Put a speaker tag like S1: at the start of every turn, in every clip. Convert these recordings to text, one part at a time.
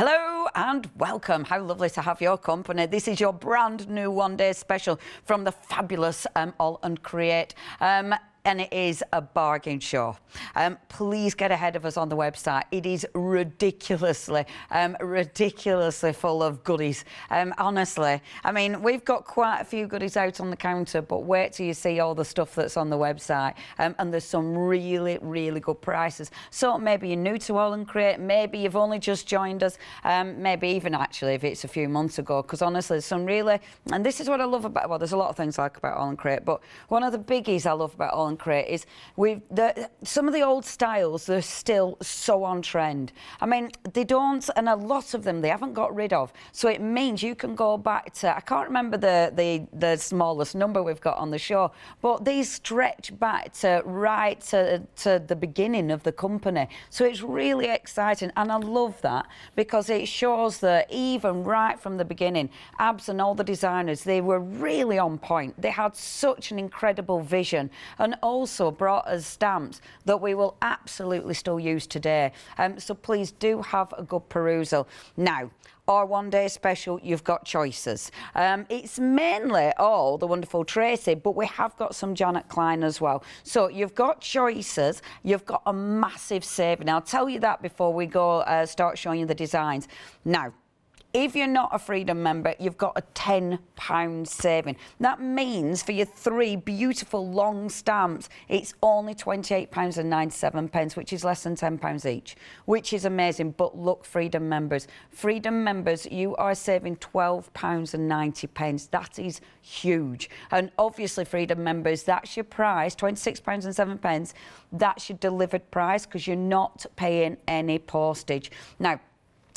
S1: Hello and welcome. How lovely to have your company. This is your brand new one-day special from the fabulous AALL Create. And it is a bargain show. Please get ahead of us on the website. It is ridiculously full of goodies. Honestly, I mean, we've got quite a few goodies out on the counter, but wait till you see all the stuff that's on the website. And there's some really, really good prices. So maybe you're new to AALL Create, maybe you've only just joined us, maybe even actually if it's a few months ago, because honestly, there's some really, and this is what I love about, well, there's a lot of things I like about AALL Create, but one of the biggies I love about AALL Create is some of the old styles, they're still so on trend. I mean, they don't, and a lot of them they haven't got rid of. So it means you can go back to, I can't remember the smallest number we've got on the show, but these stretch back to right to the beginning of the company. So it's really exciting, and I love that because it shows that even right from the beginning, Abs and all the designers, they were really on point. They had such an incredible vision, and also brought us stamps that we will absolutely still use today. So please do have a good perusal. Now, our one-day special, you've got choices. It's mainly all the wonderful Tracy, but we have got some Janet Klein as well. So you've got choices, you've got a massive saving. I'll tell you that before we go start showing you the designs. Now, if you're not a Freedom member, you've got a £10 saving. That means for your 3 beautiful long stamps, it's only £28.97, which is less than £10 each, which is amazing. But look, Freedom members, you are saving £12.90. That is huge. And obviously, Freedom members, that's your price, £26.07. That's your delivered price because you're not paying any postage. Now,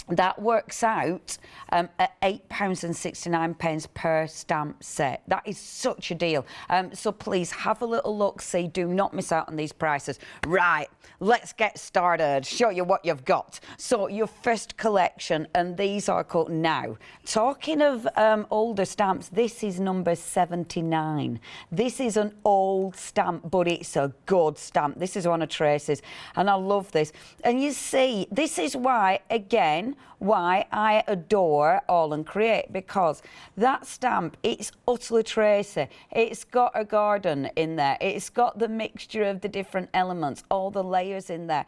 S1: that works out at £8.69 per stamp set. That is such a deal. So please have a little look, see, do not miss out on these prices. Right, let's get started. Show you what you've got. So your first collection, and these are called now. Talking of older stamps, this is number 79. This is an old stamp, but it's a good stamp. This is one of Tracy's, and I love this. And you see, this is why, again, why I adore AALL Create, because that stamp, it's utterly Tracy. It's got a garden in there. It's got the mixture of the different elements, all the layers in there.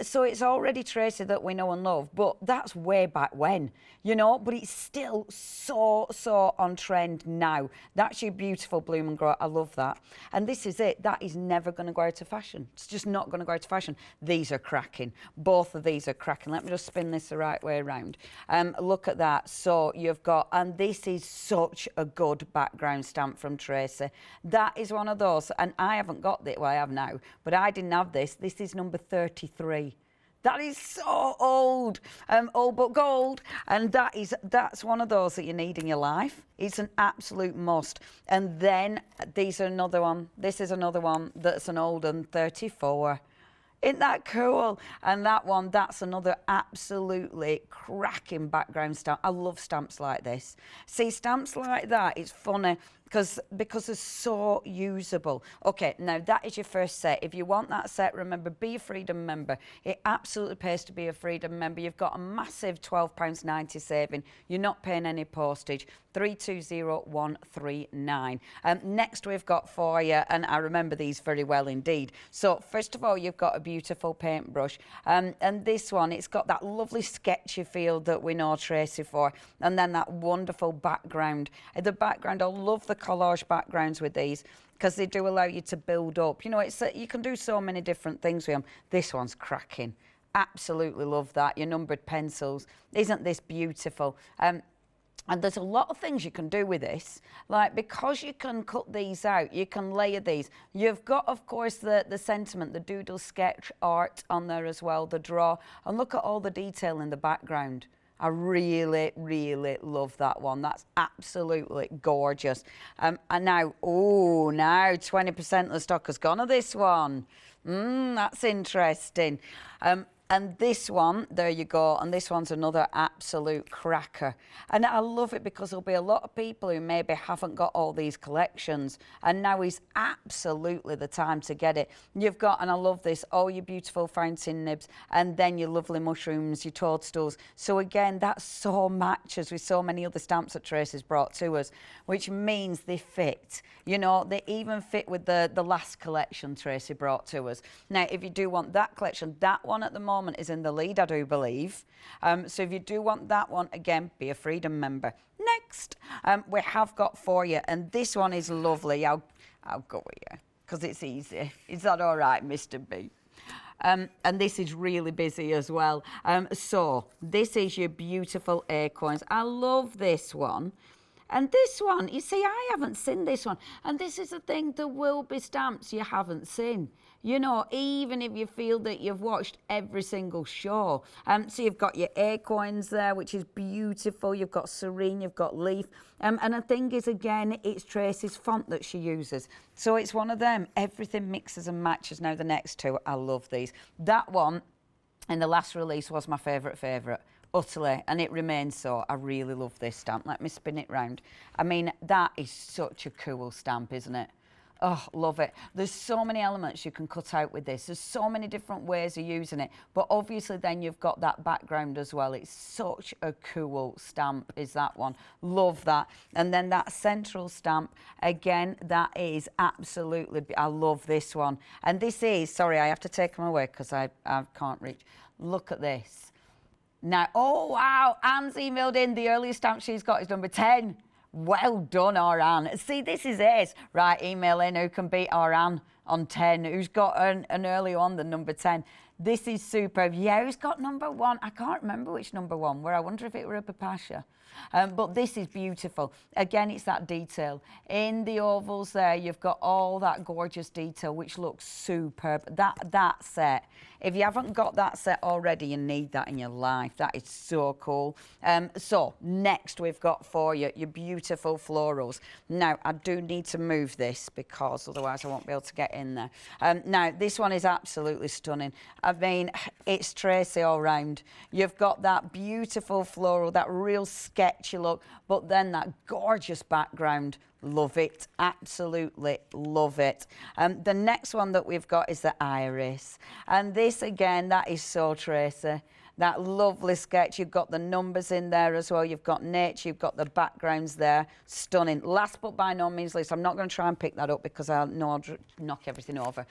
S1: So it's already Tracy that we know and love, but that's way back when, you know, but it's still so on trend now. That's your beautiful bloom and grow. I love that. And this is it. That is never going to go out of fashion. It's just not going to go out of fashion. These are cracking. Both of these are cracking. Let me just spin this the right way around. Look at that. So you've got, and this is such a good background stamp from Tracy. That is one of those, and I haven't got this, well, I have now, but I didn't have this. This is number 33. That is so old, old but gold, and that's one of those that you need in your life. It's an absolute must. And then these are another one. This is another one that's an old one, 34. Isn't that cool? And that one, that's another absolutely cracking background stamp. I love stamps like this. See, stamps like that, it's funny because they're so usable. Okay, now that is your first set. If you want that set, remember, be a Freedom member. It absolutely pays to be a Freedom member. You've got a massive £12.90 saving. You're not paying any postage. 320139. Next we've got for you, and I remember these very well indeed. So first of all, you've got a beautiful paintbrush, and this one, it's got that lovely sketchy feel that we know Tracy for, and then that wonderful background. The background, I love the collage backgrounds with these because they do allow you to build up. You know, it's you can do so many different things with them. This one's cracking. Absolutely love that. Your numbered pencils. Isn't this beautiful? And there's a lot of things you can do with this, like because you can cut these out, you can layer these. You've got, of course, the sentiment, the doodle sketch art on there as well, the draw, and look at all the detail in the background. I really love that one. That's absolutely gorgeous. And now, oh, now 20% of the stock has gone of this one. That's interesting. And this one, there you go, and this one's another absolute cracker. And I love it because there'll be a lot of people who maybe haven't got all these collections, and now is absolutely the time to get it. You've got, and I love this, all your beautiful fountain nibs, and then your lovely mushrooms, your toadstools. So again, that so matches with so many other stamps that Tracy's brought to us, which means they fit. You know, they even fit with the last collection Tracy brought to us. Now, if you do want that collection, that one at the moment is in the lead, I do believe. So if you do want that one, again, be a Freedom member. Next, we have got for you, and this one is lovely. I'll go with you because it's easy. Is that all right, Mr. B? And this is really busy as well. So this is your beautiful acorns. I love this one. And this one, you see, I haven't seen this one. And this is the thing, there will be stamps you haven't seen. You know, even if you feel that you've watched every single show. So you've got your acorns there, which is beautiful. You've got serene, you've got leaf. And the thing is, again, it's Tracy's font that she uses. So it's one of them. Everything mixes and matches. Now the next two, I love these. That one in the last release was my favourite. Utterly, and it remains so. I really love this stamp. Let me spin it round. I mean, that is such a cool stamp, isn't it? Oh, love it. There's so many elements you can cut out with this. There's so many different ways of using it. But obviously then you've got that background as well. It's such a cool stamp, is that one. Love that. And then that central stamp, again, that is absolutely, I love this one. And this is, sorry, I have to take them away because I can't reach. Look at this. Now, oh, wow, Anne's emailed in. The earliest stamp she's got is number 10. Well done, our Anne. See, this is it. Right, email in who can beat our Anne on 10, who's got an earlier on than number 10. This is superb. Yeah, who's got number 1? I can't remember which number 1 were. I wonder if it were a Papasha. But this is beautiful. Again, it's that detail. In the ovals there, you've got all that gorgeous detail, which looks superb. That set, if you haven't got that set already, you need that in your life. That is so cool. So next we've got for you your beautiful florals. Now, I do need to move this because otherwise I won't be able to get in there. Now, this one is absolutely stunning. I mean, it's Tracy all round. You've got that beautiful floral, that real sketchy look, but then that gorgeous background. Love it, absolutely love it. The next one that we've got is the iris, and this again, that is so Tracy. That lovely sketch, you've got the numbers in there as well, you've got nature, you've got the backgrounds there, stunning. Last but by no means least, I'm not going to try and pick that up because I'll knock everything over.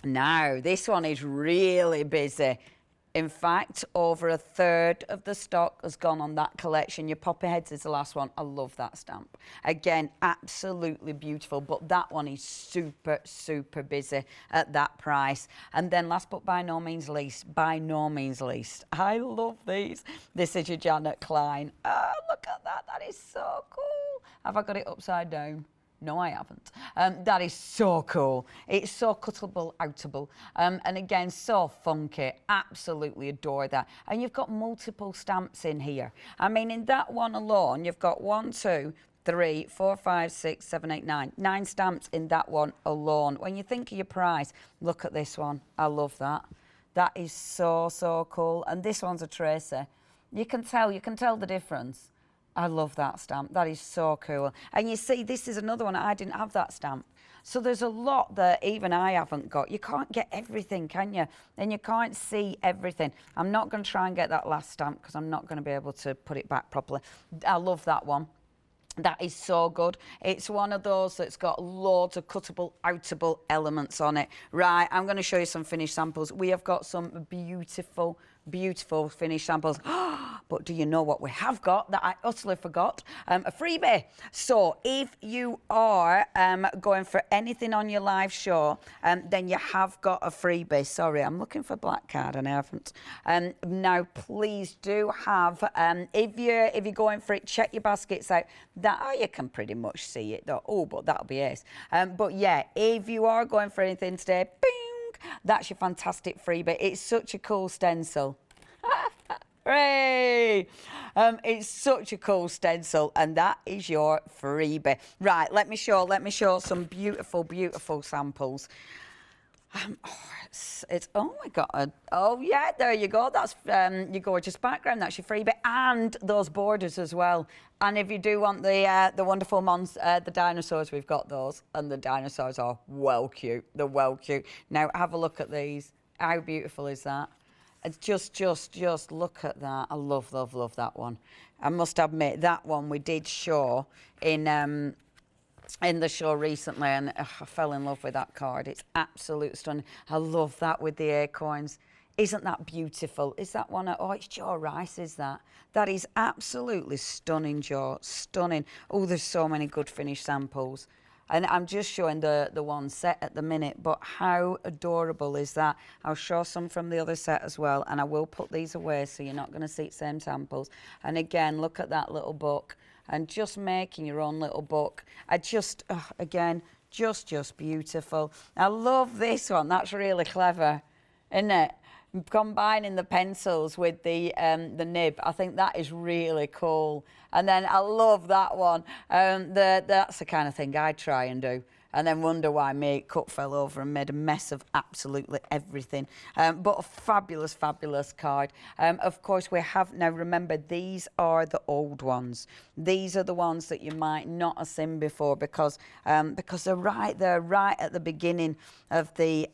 S1: Now, this one is really busy. In fact, over a third of the stock has gone on that collection. Your Poppy Heads is the last one. I love that stamp. Again, absolutely beautiful, but that one is super, super busy at that price. And then last but by no means least, I love these. This is your Janet Klein. Oh, look at that. That is so cool. Have I got it upside down? No, I haven't. That is so cool. It's so cuttable, outable. And again, so funky. Absolutely adore that. And you've got multiple stamps in here. I mean, in that one alone, you've got 1, 2, 3, 4, 5, 6, 7, 8, 9. 9 stamps in that one alone. When you think of your price, look at this one. I love that. That is so, so cool. And this one's a Tracy. You can tell the difference. I love that stamp. That is so cool. And you see, this is another one. I didn't have that stamp. So there's a lot that even I haven't got. You can't get everything, can you? And you can't see everything. I'm not going to try and get that last stamp because I'm not going to be able to put it back properly. I love that one. That is so good. It's one of those that's got loads of cuttable, outable elements on it. Right, I'm going to show you some finished samples. We have got some beautiful, beautiful finished samples. But do you know what we have got that I utterly forgot? A freebie. So if you are going for anything on your live show, then you have got a freebie. Sorry, I'm looking for black card and I haven't. Now, please do have, if you're going for it, check your baskets out. That you can pretty much see it though. Oh, but that'll be ace. But yeah, if you are going for anything today, bing, that's your fantastic freebie. It's such a cool stencil. Hooray! It's such a cool stencil, and that is your freebie. Right, let me show some beautiful, beautiful samples. Oh, it's oh my God. Oh yeah, there you go. That's your gorgeous background. That's your freebie, and those borders as well. And if you do want the wonderful the dinosaurs, we've got those, and the dinosaurs are well cute. They're well cute. Now have a look at these. How beautiful is that? It's just look at that. I love that one. I must admit that one we did show in the show recently, and I fell in love with that card. It's absolute stunning. I love that with the acorns. Isn't that beautiful? Is that one? Oh, it's Joe Rice, is that? That is absolutely stunning, Joe. Stunning. Oh, there's so many good finished samples. And I'm just showing the one set at the minute, but how adorable is that? I'll show some from the other set as well, and I will put these away so you're not going to see the same samples. And again, look at that little book. And just making your own little book. I just, again, just beautiful. I love this one. That's really clever, isn't it? Combining the pencils with the nib. I think that is really cool. And then I love that one. That's the kind of thing I try and do. And then wonder why my cup fell over and made a mess of absolutely everything. But a fabulous, fabulous card. Of course, we have, now remember, these are the old ones. These are the ones that you might not have seen before because they're right there, right at the beginning of the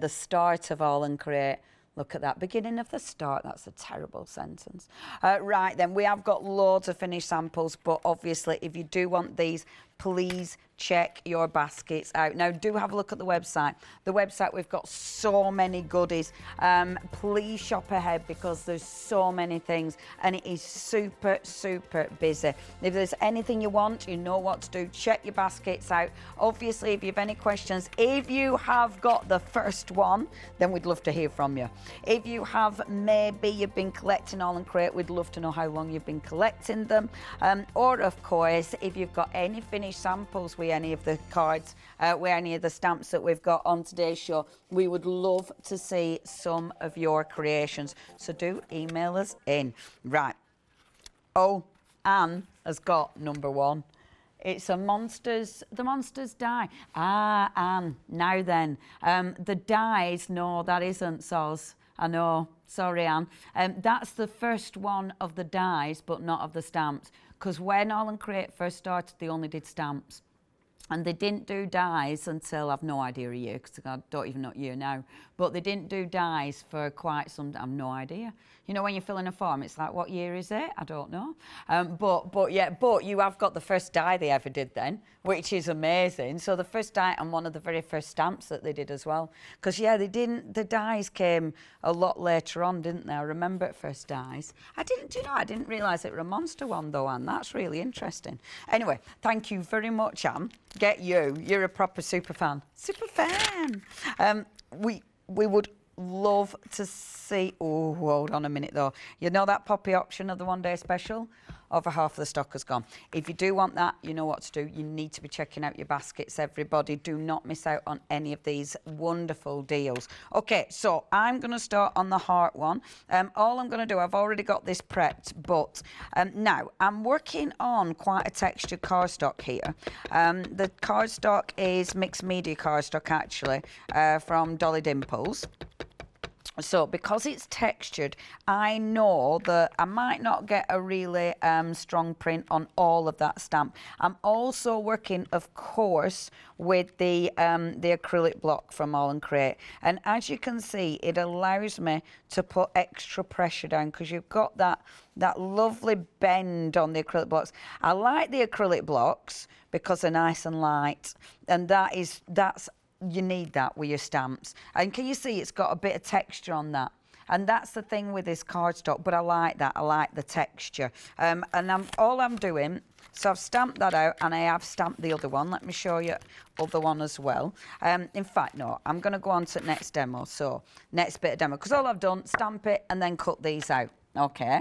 S1: start of AALL Create. Look at that, beginning of the start. That's a terrible sentence. Right then, we have got loads of finished samples, but obviously if you do want these, please check your baskets out. Now, do have a look at the website. The website, we've got so many goodies. Please shop ahead because there's so many things and it is super, super busy. If there's anything you want, you know what to do. Check your baskets out. Obviously, if you have any questions, if you have got the first one, then we'd love to hear from you. If you have, maybe you've been collecting AALL Create, we'd love to know how long you've been collecting them. Or, of course, if you've got any finished samples with any of the cards, with any of the stamps that we've got on today's show, we would love to see some of your creations. So do email us in. Right. Oh, Anne has got number one. It's the monsters die. Ah, Anne, now then. The dies, no, that isn't Soz. I know, sorry, Anne. That's the first one of the dies, but not of the stamps. Because when AALL Create first started, they only did stamps. And they didn't do dies until, I've no idea a year, because I don't even know a year now. But they didn't do dies for quite some time, I've no idea. You know, when you fill in a form, it's like, what year is it? I don't know. But you have got the first die they ever did then, which is amazing. So the first die and one of the very first stamps that they did as well. Because, yeah, the dies came a lot later on, didn't they? I remember at first dies. I didn't realise it was a monster one, though, Anne. That's really interesting. Anyway, thank you very much, Anne. Get you. You're a proper super fan. Super fan. We would love to see... Oh, hold on a minute, though. You know that poppy option of the one-day special? Over half of the stock has gone. If you do want that, you know what to do. You need to be checking out your baskets, everybody. Do not miss out on any of these wonderful deals. Okay, so I'm going to start on the heart one. All I'm going to do, I've already got this prepped, but now I'm working on quite a textured cardstock here. The cardstock is mixed media cardstock, actually, from Dolly Dimples. So because it's textured, I know that I might not get a really strong print on all of that stamp. I'm also working, of course, with the acrylic block from AALL Create. And as you can see, it allows me to put extra pressure down because you've got that lovely bend on the acrylic blocks. I like the acrylic blocks because they're nice and light. And that's you need that with your stamps. And can you see it's got a bit of texture on that? And that's the thing with this cardstock, but I like that. I like the texture. And all I'm doing, so I've stamped that out and I have stamped the other one. Let me show you the other one as well. In fact, no, I'm going to go on to the next demo. So next bit of demo, because all I've done, stamp it and then cut these out. Okay.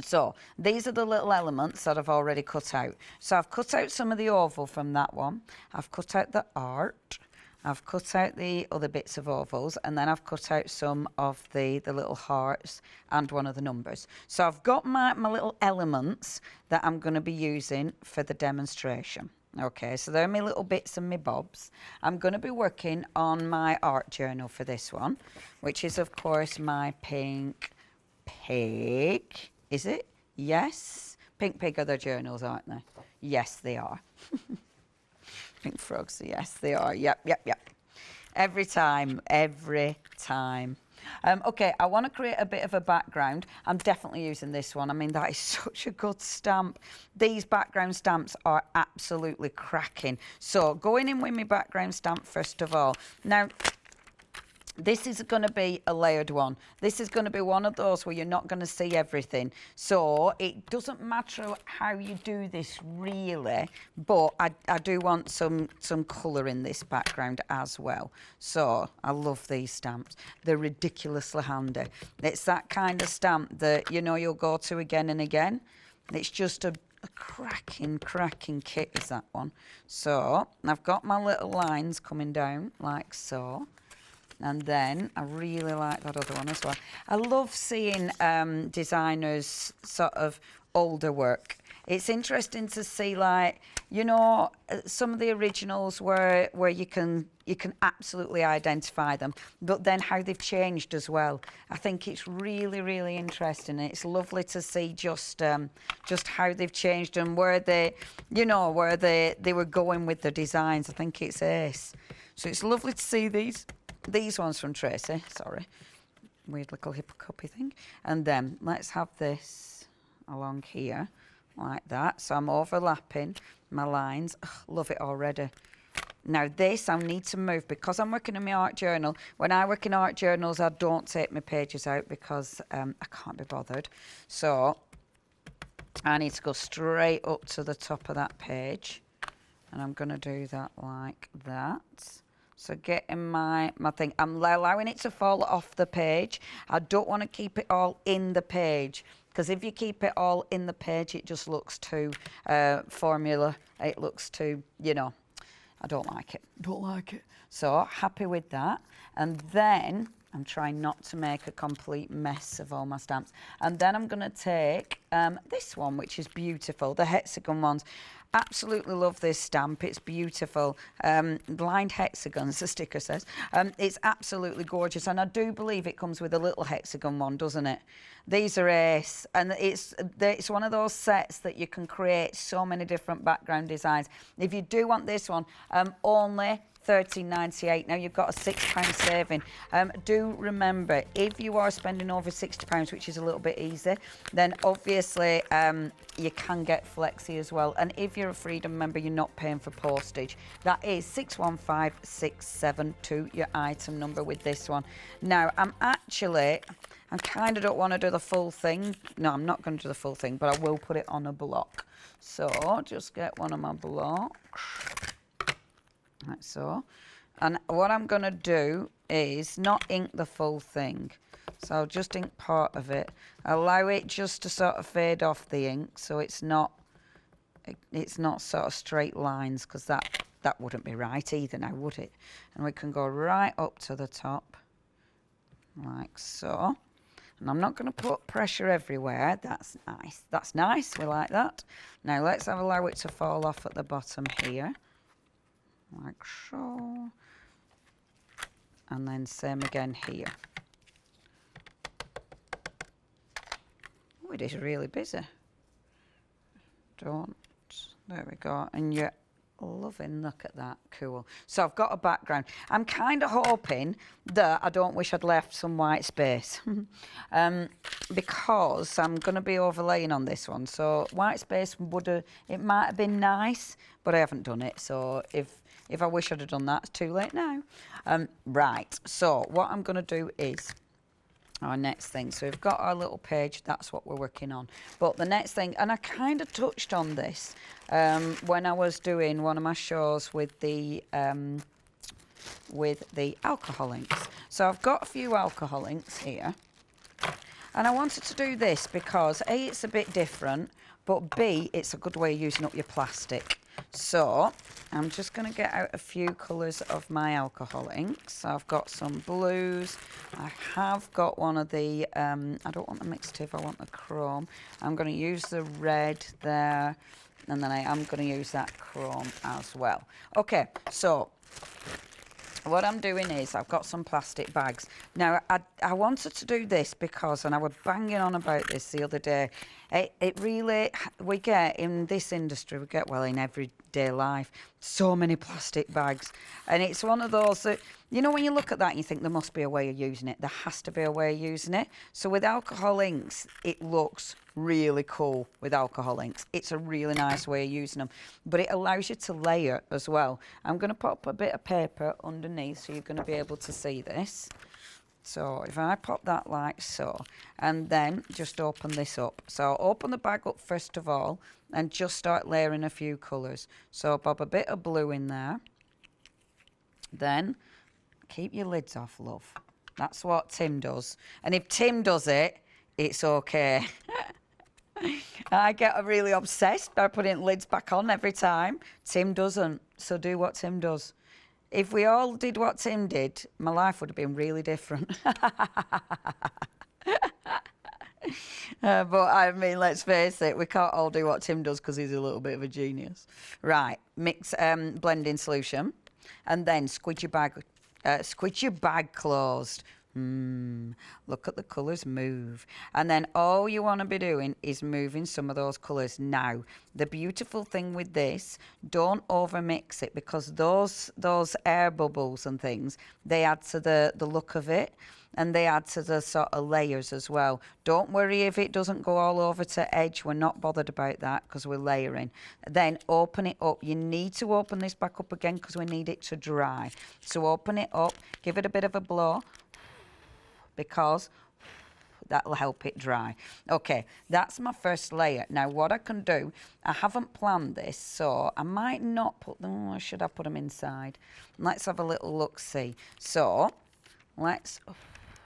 S1: So these are the little elements that I've already cut out. So I've cut out some of the oval from that one. I've cut out the art. I've cut out the other bits of ovals, and then I've cut out some of the little hearts and one of the numbers. So I've got my little elements that I'm going to be using for the demonstration. Okay, so they're my little bits and my bobs. I'm going to be working on my art journal for this one, which is, of course, my pink pig. Is it? Yes. Pink pig are their journals, aren't they? Yes, they are. Pink frogs, yes, they are. Yep, yep, yep. Every time, every time. Okay, I want to create a bit of a background. I'm definitely using this one. I mean, that is such a good stamp. These background stamps are absolutely cracking. So going in with my background stamp first of all. Now, this is going to be a layered one. This is going to be one of those where you're not going to see everything. So it doesn't matter how you do this really, but I do want some colour in this background as well. So I love these stamps. They're ridiculously handy. It's that kind of stamp that, you know, you'll go to again and again. It's just a cracking kit is that one. So I've got my little lines coming down like so. And then I really like that other one as well. I love seeing designers sort of older work. It's interesting to see, like, you know, some of the originals where you can absolutely identify them, but then how they've changed as well. I think it's really interesting. It's lovely to see just how they've changed and where they, you know, where they were going with the designs. I think it's ace. So it's lovely to see these ones from Tracy, sorry, weird little hippocopy thing. And then let's have this along here like that. So I'm overlapping my lines. Ugh, love it already. Now this I need to move because I'm working in my art journal. When I work in art journals, I don't take my pages out because I can't be bothered. So I need to go straight up to the top of that page. And I'm going to do that like that. So getting my thing, I'm allowing it to fall off the page. I don't want to keep it all in the page because if you keep it all in the page, it just looks too formula. It looks too, you know, I don't like it. Don't like it. So happy with that. And then I'm trying not to make a complete mess of all my stamps. And then I'm going to take this one, which is beautiful, the hexagon ones. Absolutely love this stamp. It's beautiful. Blind hexagons, the sticker says. It's absolutely gorgeous. And I do believe it comes with a little hexagon one, doesn't it? These are ace. And it's one of those sets that you can create so many different background designs. If you do want this one, only £13.98. Now you've got a £6 saving. Do remember, if you are spending over £60, which is a little bit easy, then obviously you can get flexi as well. And if you're a Freedom member, you're not paying for postage. That is 615672, your item number with this one. Now I kind of don't want to do the full thing. No, I'm not going to do the full thing, but I will put it on a block. So just get one of my blocks. Like so. And what I'm going to do is not ink the full thing. So I'll just ink part of it. Allow it just to sort of fade off the ink so it's not sort of straight lines, because that wouldn't be right either now, would it? And we can go right up to the top like so. And I'm not going to put pressure everywhere. That's nice. That's nice. We like that. Now let's allow it to fall off at the bottom here. Like so. And then same again here. Oh, it is really busy. There we go. And you're loving, look at that, cool. So I've got a background. I'm kind of hoping that I don't wish I'd left some white space because I'm going to be overlaying on this one. So white space it might have been nice, but I haven't done it. So if I wish I'd have done that, it's too late now. Right, so what I'm going to do is our next thing. So we've got our little page, that's what we're working on. But the next thing, and I kind of touched on this when I was doing one of my shows with the alcohol inks. So I've got a few alcohol inks here. And I wanted to do this because A, it's a bit different, but B, it's a good way of using up your plastic. So I'm just going to get out a few colours of my alcohol inks. So I've got some blues. I have got one of the, I don't want the mixed tip, I want the chrome. I'm going to use the red there. And then I am going to use that chrome as well. Okay, so what I'm doing is I've got some plastic bags. Now, I wanted to do this because, and I was banging on about this the other day, it really, we get in this industry, we get, well, in everyday life, so many plastic bags. And it's one of those that, you know, when you look at that, you think there must be a way of using it. There has to be a way of using it. So with alcohol inks, it looks really cool with alcohol inks. It's a really nice way of using them, but it allows you to layer as well. I'm going to pop a bit of paper underneath so you're going to be able to see this. So if I pop that like so, and then just open this up. So open the bag up first of all and just start layering a few colours. So pop a bit of blue in there. Then keep your lids off, love. That's what Tim does. And if Tim does it, it's okay. I get really obsessed by putting lids back on every time. Tim doesn't, so do what Tim does. If we all did what Tim did, my life would have been really different. But I mean, let's face it, we can't all do what Tim does because he's a little bit of a genius. Right, mix blending solution, and then squidge your bag closed. Look at the colours move. And then all you want to be doing is moving some of those colours. Now, the beautiful thing with this, don't over mix it, because those air bubbles and things, they add to the look of it, and they add to the sort of layers as well. Don't worry if it doesn't go all over to edge. We're not bothered about that because we're layering. Then open it up. You need to open this back up again because we need it to dry. So open it up, give it a bit of a blow, because that'll help it dry. Okay, that's my first layer. Now what I can do, I haven't planned this, so I might not put them, or should I put them inside? Let's have a little look-see. So let's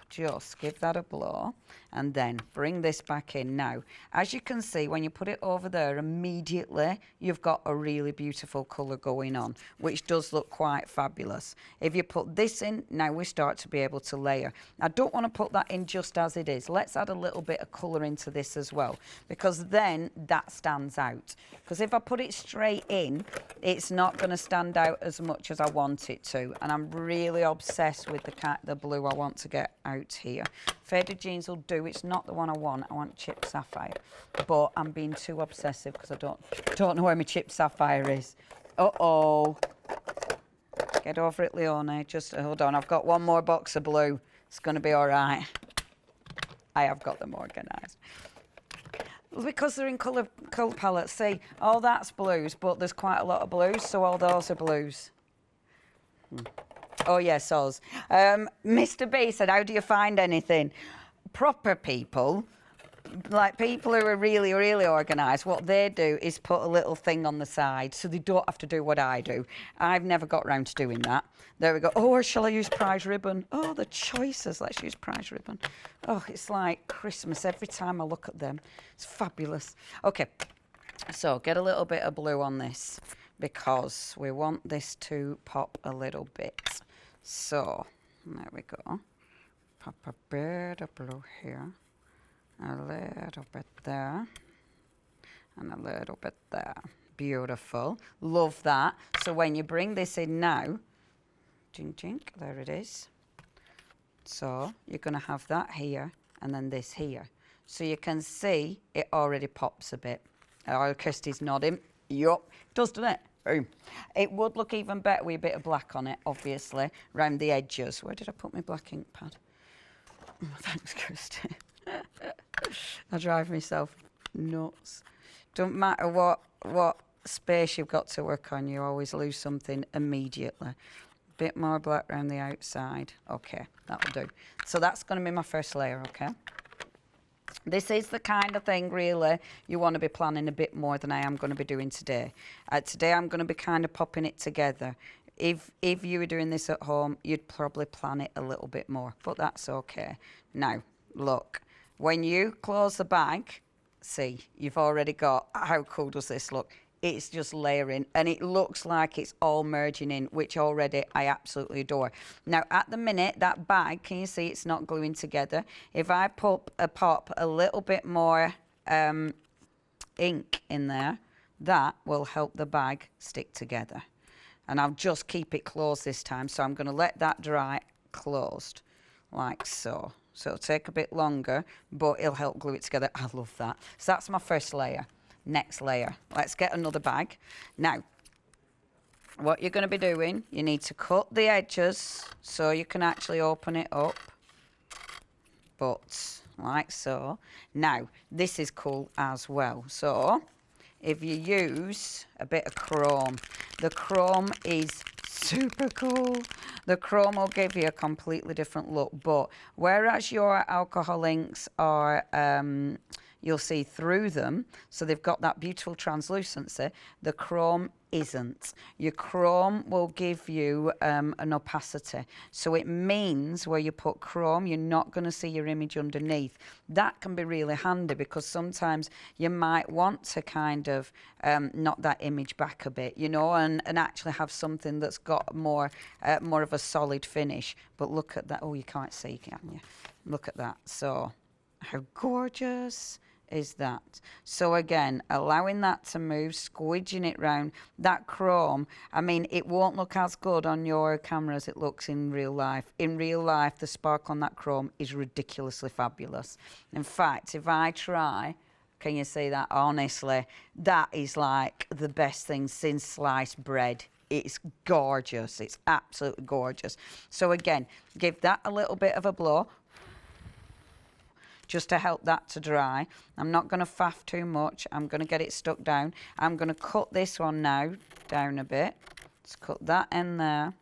S1: just give that a blow and then bring this back in. Now, as you can see, when you put it over there, immediately you've got a really beautiful colour going on, which does look quite fabulous. If you put this in, now we start to be able to layer. I don't want to put that in just as it is. Let's add a little bit of colour into this as well, because then that stands out. Because if I put it straight in, it's not going to stand out as much as I want it to. And I'm really obsessed with the blue I want to get out here. Faded Jeans will do. It's not the one I want. I want Chipped Sapphire, but I'm being too obsessive because I don't know where my Chipped Sapphire is. Uh-oh. Get over it, Leonie. Just hold on. I've got one more box of blue. It's going to be all right. I have got them organised. Because they're in colour palettes. See, all that's blues, but there's quite a lot of blues, so all those are blues. Oh, yes, Oz. Mr. B said, how do you find anything? Proper people, like people who are really, really organised, what they do is put a little thing on the side so they don't have to do what I do. I've never got round to doing that. There we go. Oh, or shall I use prize ribbon? Oh, the choices. Let's use prize ribbon. Oh, it's like Christmas every time I look at them. It's fabulous. Okay, so get a little bit of blue on this because we want this to pop a little bit. So, there we go. Pop a bit of blue here, a little bit there, and a little bit there. Beautiful. Love that. So when you bring this in now, jink, jink, there it is. So you're going to have that here and then this here. So you can see it already pops a bit. Oh, Kirsty's nodding. Yup, it does, doesn't it? Boom. It would look even better with a bit of black on it, obviously, around the edges. Where did I put my black ink pad? Oh, thanks, Kirsty. I drive myself nuts. Don't matter what space you've got to work on, you always lose something immediately. Bit more black around the outside. Okay, that'll do. So that's going to be my first layer, okay? This is the kind of thing, really, you want to be planning a bit more than I am going to be doing today. Today, I'm going to be kind of popping it together. If you were doing this at home, you'd probably plan it a little bit more, but that's okay. Now, look, when you close the bag, see, you've already got, how cool does this look? It's just layering, and it looks like it's all merging in, which already I absolutely adore. Now, at the minute, that bag, can you see it's not gluing together? If I pop a little bit more ink in there, that will help the bag stick together. And I'll just keep it closed this time, so I'm going to let that dry closed, like so. So it'll take a bit longer, but it'll help glue it together. I love that. So that's my first layer. Next layer, let's get another bag. Now, what you're going to be doing, you need to cut the edges so you can actually open it up, but like so. Now, this is cool as well. So if you use a bit of chrome, the chrome is super cool. The chrome will give you a completely different look, but whereas your alcohol inks are, you'll see through them, so they've got that beautiful translucency, the chrome isn't. Your chrome will give you an opacity. So it means where you put chrome, you're not going to see your image underneath. That can be really handy because sometimes you might want to kind of knock that image back a bit, you know, and actually have something that's got more of a solid finish. But look at that. Oh, you can't see, can you? Look at that. So how gorgeous is that? So again, allowing that to move, squidging it round. That chrome, I mean, it won't look as good on your camera as it looks in real life. In real life, the sparkle on that chrome is ridiculously fabulous. In fact, if I try, can you see that? Honestly, that is like the best thing since sliced bread. It's gorgeous. It's absolutely gorgeous. So again, give that a little bit of a blow, just to help that to dry. I'm not going to faff too much. I'm going to get it stuck down. I'm going to cut this one now down a bit. Let's cut that in there.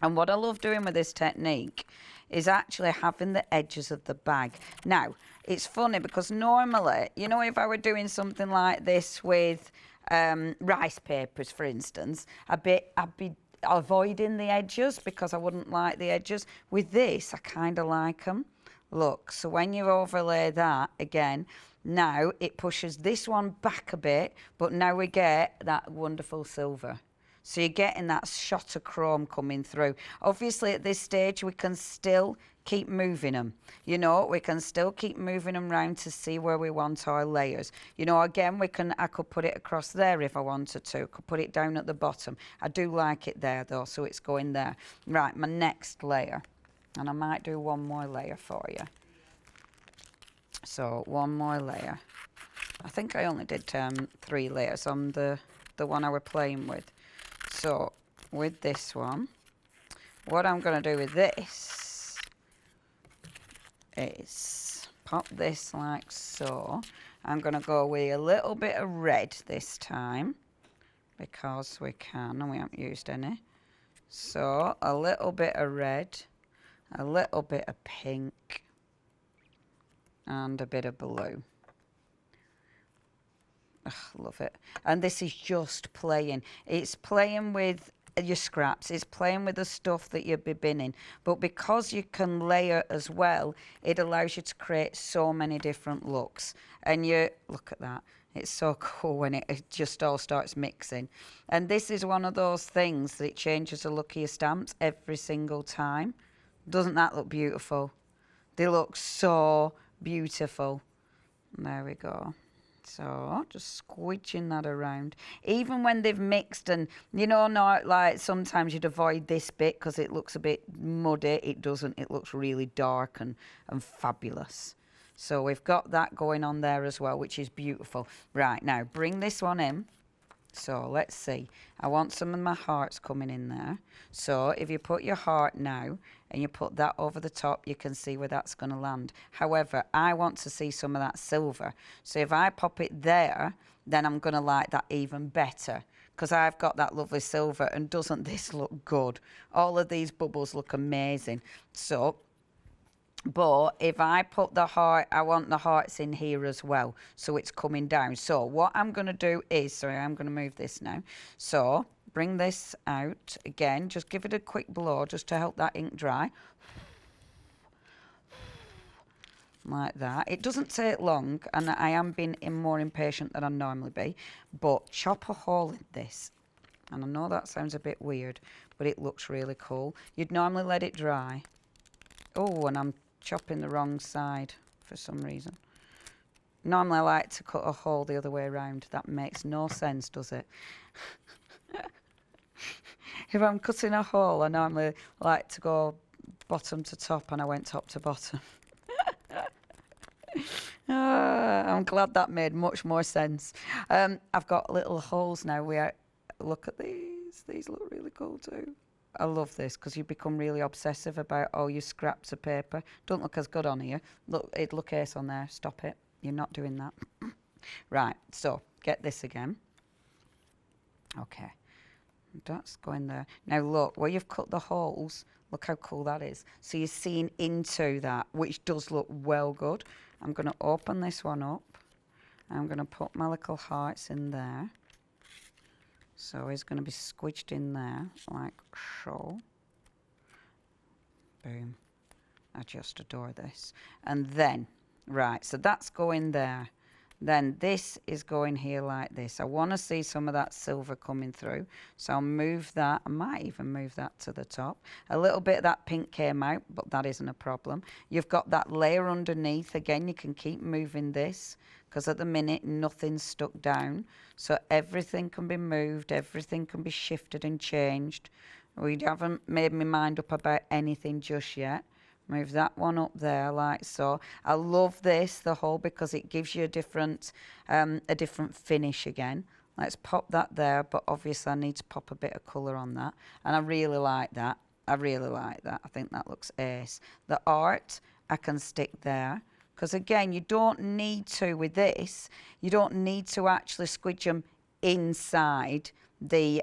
S1: And what I love doing with this technique is actually having the edges of the bag. Now, it's funny because normally, you know, if I were doing something like this with rice papers, for instance, I'd be avoiding the edges because I wouldn't like the edges. With this, I kind of like them. Look, so when you overlay that again, now it pushes this one back a bit, but now we get that wonderful silver. So you're getting that shot of chrome coming through. Obviously, at this stage, we can still keep moving them. You know, we can still keep moving them around to see where we want our layers. You know, again, I could put it across there if I wanted to. Could put it down at the bottom. I do like it there, though, so it's going there. Right, my next layer. And I might do one more layer for you. So one more layer. I think I only did 3 layers on the one I were playing with. So with this one, what I'm going to do with this is pop this like so. I'm going to go with a little bit of red this time because we can and we haven't used any. So a little bit of red, a little bit of pink, and a bit of blue. Ugh, love it. And this is just playing. It's playing with your scraps. It's playing with the stuff that you'll be binning. But because you can layer as well, it allows you to create so many different looks. And you, look at that. It's so cool when it just all starts mixing. And this is one of those things that it changes the look of your stamps every single time. Doesn't that look beautiful? They look so beautiful. There we go. So just squidging that around. Even when they've mixed and, you know, not like sometimes you'd avoid this bit because it looks a bit muddy. It doesn't. It looks really dark and fabulous. So we've got that going on there as well, which is beautiful. Right, now bring this one in. So let's see. I want some of my hearts coming in there. So if you put your heart now and you put that over the top, you can see where that's going to land. However, I want to see some of that silver. So if I pop it there, then I'm going to like that even better because I've got that lovely silver. And doesn't this look good? All of these bubbles look amazing. So, but if I put the heart, I want the hearts in here as well. So it's coming down. So what I'm going to do is, sorry, I'm going to move this now. So bring this out again. Just give it a quick blow just to help that ink dry. Like that. It doesn't take long, and I am being more impatient than I normally be. But chop a hole in this. And I know that sounds a bit weird, but it looks really cool. You'd normally let it dry. Oh, and I'm chopping the wrong side for some reason. Normally I like to cut a hole the other way around. That makes no sense, does it? If I'm cutting a hole, I normally like to go bottom to top, and I went top to bottom. I'm glad that made much more sense. I've got little holes now where, look at these. These look really cool too. I love this because you become really obsessive about all your scraps of paper. Don't look as good on here. Look, it'd look ace on there. Stop it. You're not doing that. Right, so get this again. Okay, that's going there. Now look, where you've cut the holes, look how cool that is. So you're seeing into that, which does look well good. I'm going to open this one up. I'm going to put my little hearts in there. So it's going to be squidged in there, like so. Boom. I just adore this. And then, right, so that's going there. Then this is going here like this. I want to see some of that silver coming through. So I'll move that. I might even move that to the top. A little bit of that pink came out, but that isn't a problem. You've got that layer underneath. Again, you can keep moving this because at the minute, nothing's stuck down. So everything can be moved. Everything can be shifted and changed. We haven't made my mind up about anything just yet. Move that one up there like so. I love this, the hole, because it gives you a different finish again. Let's pop that there, but obviously I need to pop a bit of colour on that. And I really like that. I really like that. I think that looks ace. The art, I can stick there. Because again, you don't need to, with this, you don't need to actually squidge them inside the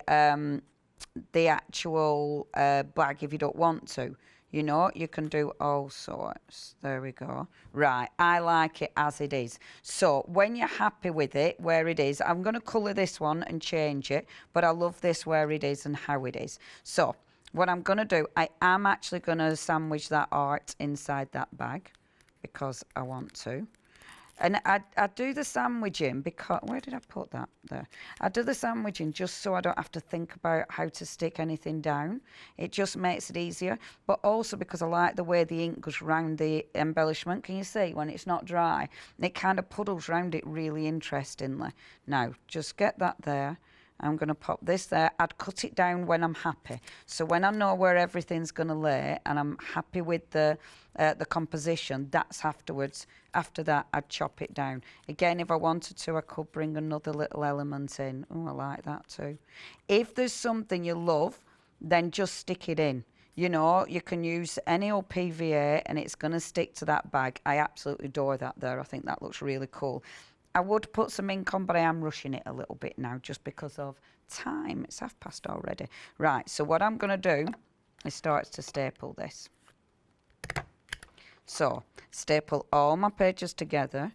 S1: actual bag if you don't want to. You know, you can do all sorts. There we go. Right, I like it as it is. So when you're happy with it, where it is, I'm going to colour this one and change it, but I love this where it is and how it is. So what I'm going to do, I am actually going to sandwich that art inside that bag because I want to. And I do the sandwiching because, where did I put that? There. I do the sandwiching just so I don't have to think about how to stick anything down. It just makes it easier. But also because I like the way the ink goes round the embellishment. Can you see when it's not dry? It kind of puddles round it really interestingly. Now, just get that there. I'm going to pop this there. I'd cut it down when I'm happy. So when I know where everything's going to lay and I'm happy with the composition, that's afterwards. After that, I'd chop it down. Again, if I wanted to, I could bring another little element in. Oh, I like that too. If there's something you love, then just stick it in. You know, you can use any old PVA and it's going to stick to that bag. I absolutely adore that there. I think that looks really cool. I would put some ink on, but I am rushing it a little bit now just because of time. It's past already. Right, so what I'm going to do is start to staple this. So, staple all my pages together,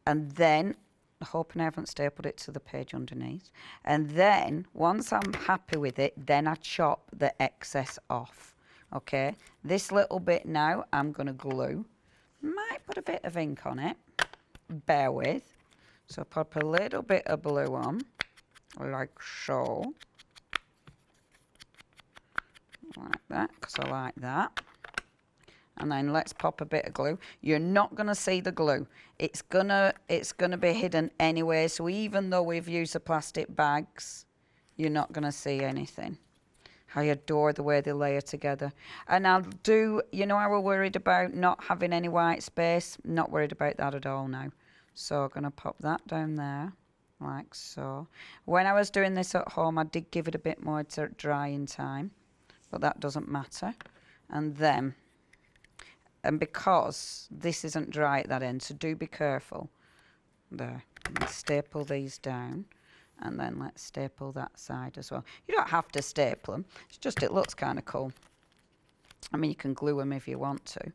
S1: and then, hoping I haven't stapled it to the page underneath, and then, once I'm happy with it, then I chop the excess off. Okay, this little bit now, I'm going to glue. Might put a bit of ink on it. Bear with. So pop a little bit of blue on, like so. Like that, because I like that. And then let's pop a bit of glue. You're not going to see the glue. It's gonna be hidden anyway. So even though we've used the plastic bags, you're not going to see anything. I adore the way they layer together. And I'll do, you know, I was worried about not having any white space. Not worried about that at all now. So I'm going to pop that down there, like so. When I was doing this at home, I did give it a bit more drying time, but that doesn't matter. And then, and because this isn't dry at that end, so do be careful. There, let's staple these down, and then let's staple that side as well. You don't have to staple them, it's just it looks kind of cool. I mean, you can glue them if you want to.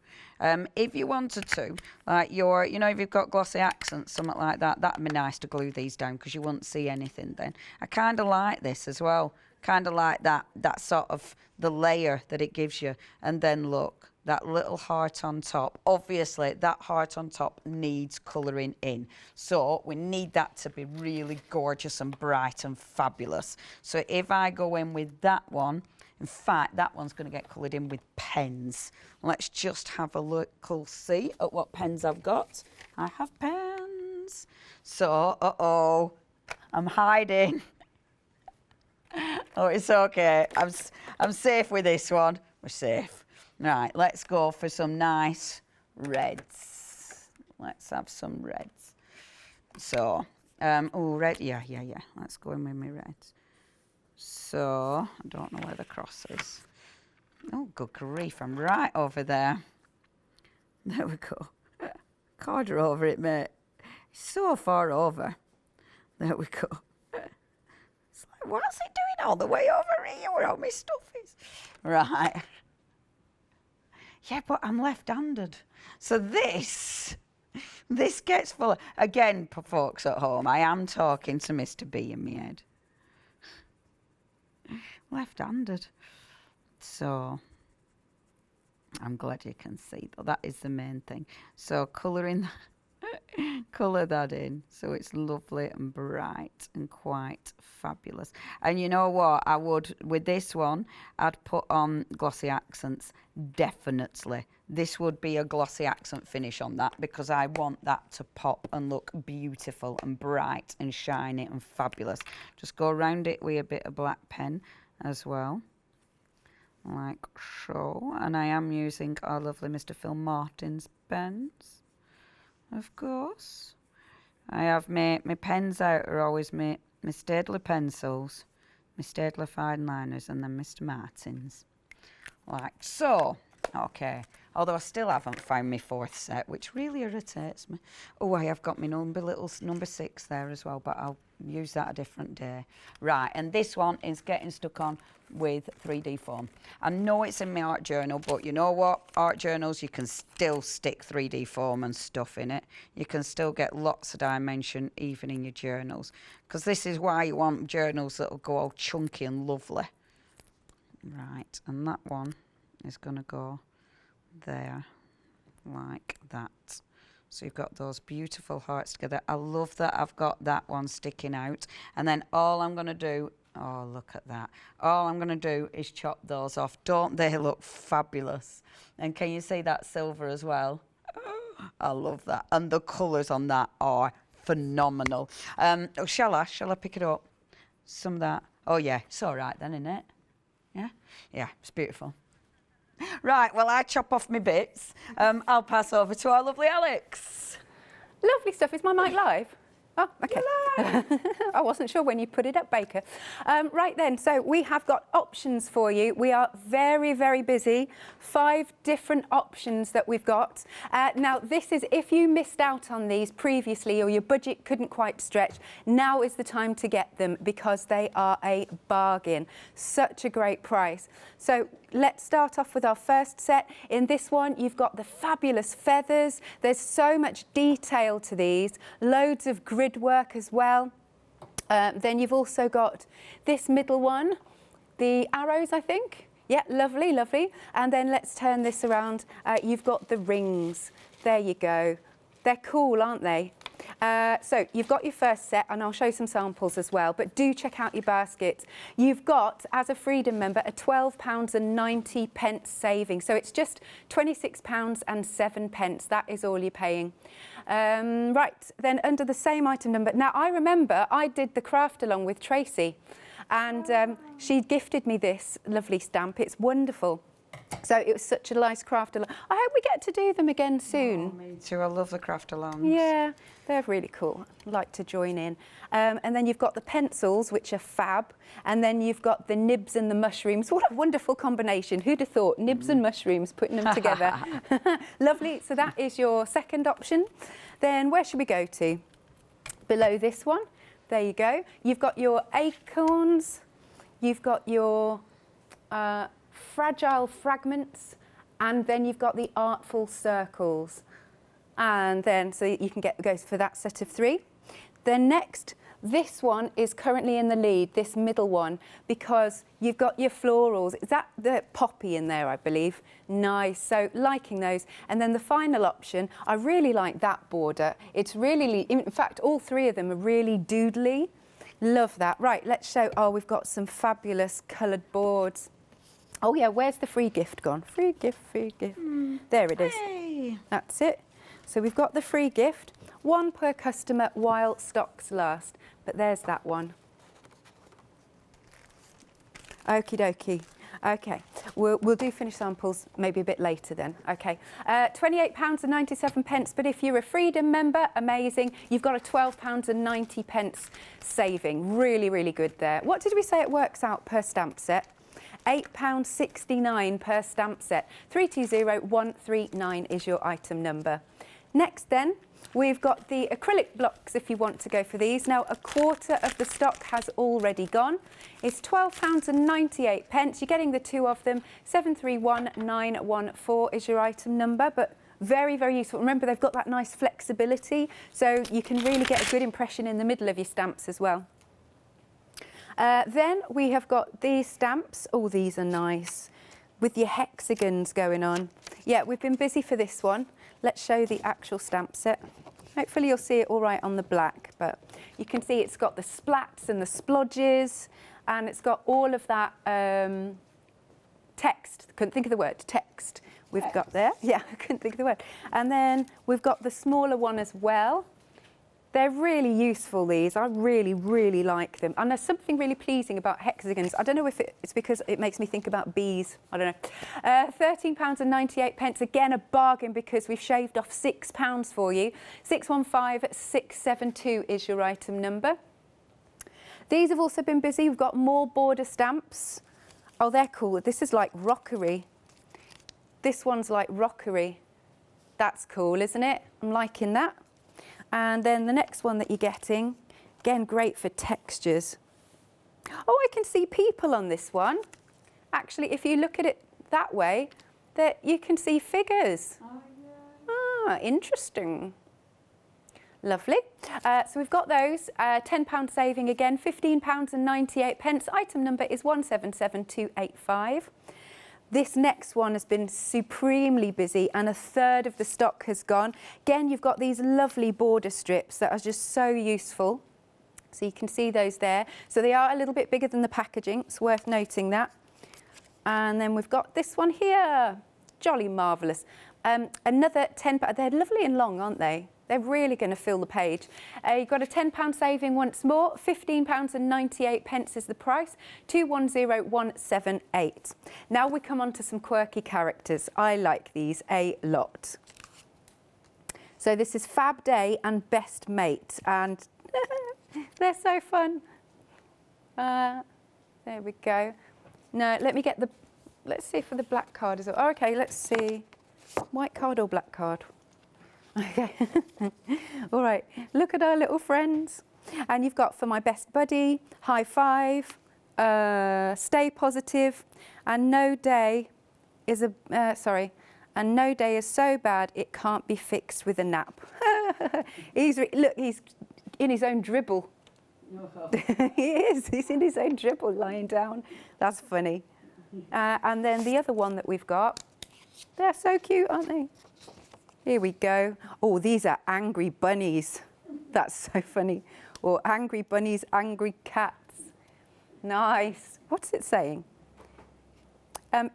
S1: If you wanted to, like you know, if you've got glossy accents, something like that, that'd be nice to glue these down because you wouldn't see anything then. I kind of like this as well. Kind of like that sort of the layer that it gives you. And then look, that little heart on top. Obviously, that heart on top needs colouring in. So we need that to be really gorgeous and bright and fabulous. So if I go in with that one, in fact, that one's going to get coloured in with pens. Let's just have a look, see at what pens I've got. I have pens. So, uh-oh, I'm hiding. Oh, it's okay. I'm safe with this one. We're safe. Right, let's go for some nice reds. Let's have some reds. So, oh, red, yeah. Let's go in with my reds. So, I don't know where the cross is. Oh, good grief, I'm right over there. There we go. Corner over it, mate. It's so far over. There we go. It's like, what's it doing all the way over here where all my stuff is? Right. Yeah, but I'm left-handed. So this gets full. Again, for folks at home, I am talking to Mr. B in my head. Left-handed. So, I'm glad you can see, though. That is the main thing. So, colour that in so it's lovely and bright and quite fabulous. And you know what, I would, with this one, I'd put on glossy accents, definitely. This would be a glossy accent finish on that because I want that to pop and look beautiful and bright and shiny and fabulous. Just go around it with a bit of black pen as well, like so. And I am using our lovely Mr. Phil Martin's pens, of course. I have my pens out are always my Staedtler pencils, my Staedtler fine liners, and then Mr. Martin's, like so. Okay, although I still haven't found my fourth set, which really irritates me. Oh, I have got my number 6 there as well, but I'll use that a different day. Right, and this one is getting stuck on with 3D foam. I know it's in my art journal, but you know what? Art journals, you can still stick 3D foam and stuff in it. You can still get lots of dimension even in your journals, because this is why you want journals that will go all chunky and lovely. Right, and that one is going to go there like that. So you've got those beautiful hearts together. I love that I've got that one sticking out. And then all I'm going to do, oh, look at that. All I'm going to do is chop those off. Don't they look fabulous? And can you see that silver as well? Oh, I love that. And the colours on that are phenomenal. Shall I pick it up? Some of that. Oh, yeah, it's all right then, isn't it? Yeah? Yeah, it's beautiful. Right, well, I chop off my bits. I'll pass over to our lovely Alex.
S2: Lovely stuff. Is my mic live? Oh, okay. I wasn't sure when you put it up, Baker. Right then, so we have got options for you. We are very, very busy. 5 different options that we've got. Now, this is if you missed out on these previously or your budget couldn't quite stretch, now is the time to get them because they are a bargain. Such a great price. So let's start off with our first set. In this one, you've got the fabulous feathers. There's so much detail to these, loads of grid work as well. Then you've also got this middle one, the arrows, I think. Yeah, lovely, lovely. And then let's turn this around. You've got the rings. There you go. They're cool, aren't they? So you've got your first set, and I'll show you some samples as well, but do check out your basket. You've got, as a Freedom member, a £12.90 saving. So it's just £26.07. That is all you're paying. Right, then under the same item number. Now, I remember I did the craft along with Tracy, and she gifted me this lovely stamp. It's wonderful. So it was such a nice craft along. I hope we get to do them again soon.
S1: Oh, me too. I love the craft alongs.
S2: Yeah, they're really cool. I'd like to join in. And then you've got the pencils, which are fab. And then you've got the nibs and the mushrooms. What a wonderful combination. Who'd have thought? Nibs and mushrooms, putting them together. Lovely. So that is your second option. Then where should we go to? Below this one. There you go. You've got your acorns. You've got your fragile fragments, and then you've got the artful circles, and then so you can go for that set of 3. Then next, this one is currently in the lead, this middle one, because you've got your florals. Is that the poppy in there, I believe? Nice. So liking those. And then the final option, I really like that border. It's really, in fact, all 3 of them are really doodly. Love that. Right, let's show. Oh, we've got some fabulous coloured boards. Oh, yeah, where's the free gift gone? Free gift, free gift. There it is.
S1: Hey.
S2: That's it. So we've got the free gift, 1 per customer while stocks last. But there's that one. Okie dokie. Okay, we'll do finish samples maybe a bit later then. Okay, £28.97, but if you're a Freedom member, amazing. You've got a £12.90 saving. Really, really good there. What did we say it works out per stamp set? £8.69 per stamp set. 320139 is your item number. Next then, we've got the acrylic blocks if you want to go for these. Now, a quarter of the stock has already gone. It's £12.98. You're getting the 2 of them. 731914 is your item number, but very, very useful. Remember, they've got that nice flexibility, so you can really get a good impression in the middle of your stamps as well. Then we have got these stamps. Oh, these are nice, with your hexagons going on. Yeah, we've been busy for this one. Let's show the actual stamp set. Hopefully you'll see it all right on the black, but you can see it's got the splats and the splodges, and it's got all of that text. Couldn't think of the word, text. We've got there. Yeah, I couldn't think of the word. And then we've got the smaller one as well. They're really useful, these. I really, really like them. And there's something really pleasing about hexagons. I don't know if it's because it makes me think about bees. I don't know. £13.98. Again, a bargain because we've shaved off £6 for you. 615672 is your item number. These have also been busy. We've got more border stamps. Oh, they're cool. This is like rockery. This one's like rockery. That's cool, isn't it? I'm liking that. And then the next one that you're getting, again, great for textures. Oh, I can see people on this one. Actually, if you look at it that way, that you can see figures. Oh, yeah. Ah, interesting. Lovely. So we've got those. £10 saving again, £15.98. Item number is 177285. This next one has been supremely busy and a third of the stock has gone. Again, you've got these lovely border strips that are just so useful. So you can see those there. So they are a little bit bigger than the packaging. It's worth noting that. And then we've got this one here. Jolly marvellous. Another £10. They're lovely and long, aren't they? They're really going to fill the page. You've got a £10 saving once more. £15.98 is the price. 210178. Now we come on to some quirky characters. I like these a lot. So this is Fab Day and Best Mate, and they're so fun. There we go. No, let me get the. Let's see for the black card as well. Oh, okay, let's see. White card or black card? Okay. All right. Look at our little friends. And you've got for my best buddy, high five, stay positive, and no day is and no day is so bad it can't be fixed with a nap. Look, he's in his own dribble. He is. He's in his own dribble, lying down. That's funny. And then the other one that we've got, they're so cute, aren't they? Here we go. Oh, these are angry bunnies. That's so funny. Or angry bunnies, angry cats. Nice. What's it saying?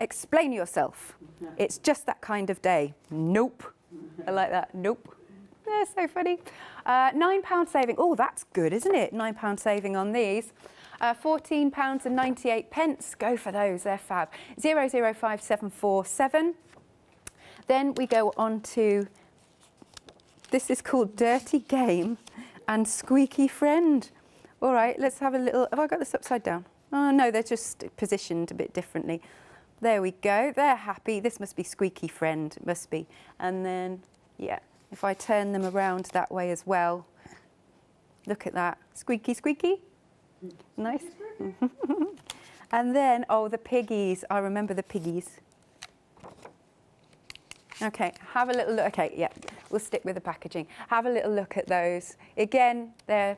S2: Explain yourself. It's just that kind of day. Nope. I like that. Nope. They're so funny. £9 saving. Oh, that's good, isn't it? £9 saving on these. £14.98. Go for those. They're fab. 005747. Then we go on to, this is called Dirty Game and Squeaky Friend. All right, let's have a little, have I got this upside down? Oh no, they're just positioned a bit differently. There we go, they're happy. This must be Squeaky Friend, it must be. And then, yeah, if I turn them around that way as well, look at that. Squeaky, squeaky. Nice. And then, oh, the piggies. I remember the piggies. Okay, have a little look. Okay, yeah, we'll stick with the packaging. Have a little look at those. Again, they're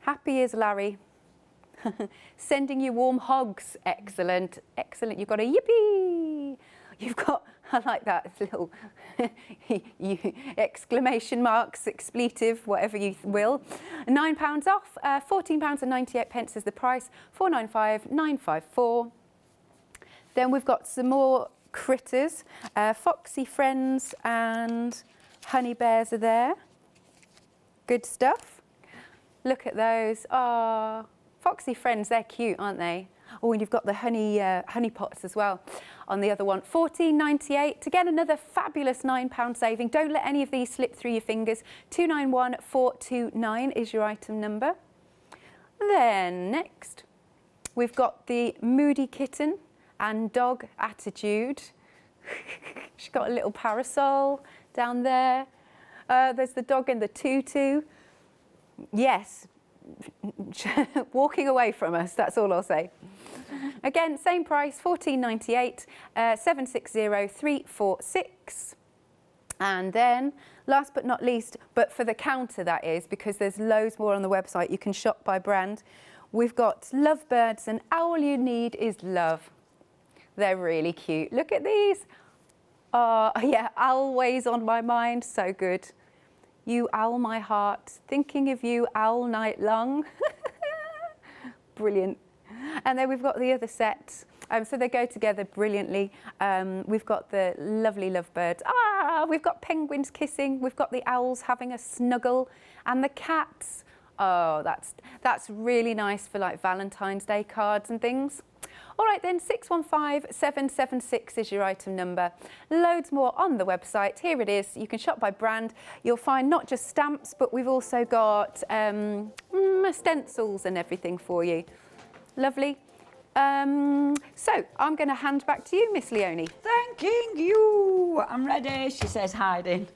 S2: happy as Larry. Sending you warm hugs. Excellent, excellent. You've got a yippee. You've got, I like that little exclamation marks, expletive, whatever you will. £9 off, £14.98 is the price, 495,954. Then we've got some more critters, Foxy Friends and Honey bears are there. Good stuff. Look at those. Ah, foxy friends, they're cute, aren't they? Oh, and you've got the honey pots as well on the other one. £14.98. To get another fabulous £9 saving, don't let any of these slip through your fingers. 291429 is your item number. Then next, we've got the Moody Kitten and Dog Attitude. She's got a little parasol down there. There's the dog in the tutu. Yes, walking away from us, that's all I'll say. Again, same price, £14.98, 760346. And then, last but not least, but for the counter that is, because there's loads more on the website, you can shop by brand. We've got lovebirds, and all you need is love. They're really cute. Look at these. Oh, yeah, always on my mind, so good. You owl my heart, thinking of you all night long. Brilliant. And then we've got the other set. So they go together brilliantly. We've got the lovely lovebirds. Ah, we've got penguins kissing. We've got the owls having a snuggle, and the cats. Oh, that's really nice for like Valentine's Day cards and things. All right then, 615776 is your item number. Loads more on the website. Here it is. You can shop by brand. You'll find not just stamps, but we've also got stencils and everything for you. Lovely. So I'm going to hand back to you, Miss Leonie.
S1: Thanking you. I'm ready, she says, hiding.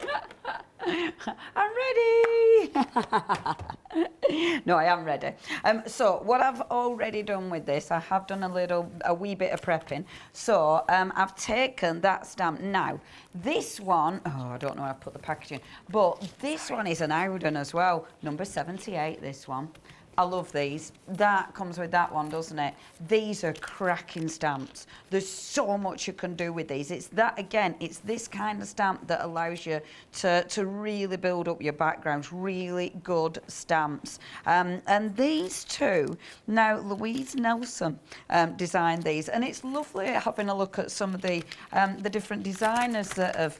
S1: I'm ready. No, I am ready. So what I've already done with this, I have done a wee bit of prepping. So I've taken that stamp. Now, this one, oh, I don't know how I put the packaging, but this one is an Auden as well. Number 78, this one. I love these. That comes with that one, doesn't it? These are cracking stamps. There's so much you can do with these. It's that, again, it's this kind of stamp that allows you to really build up your backgrounds. Really good stamps. And these two, now Louise Nelson designed these, and it's lovely having a look at some of the different designers that have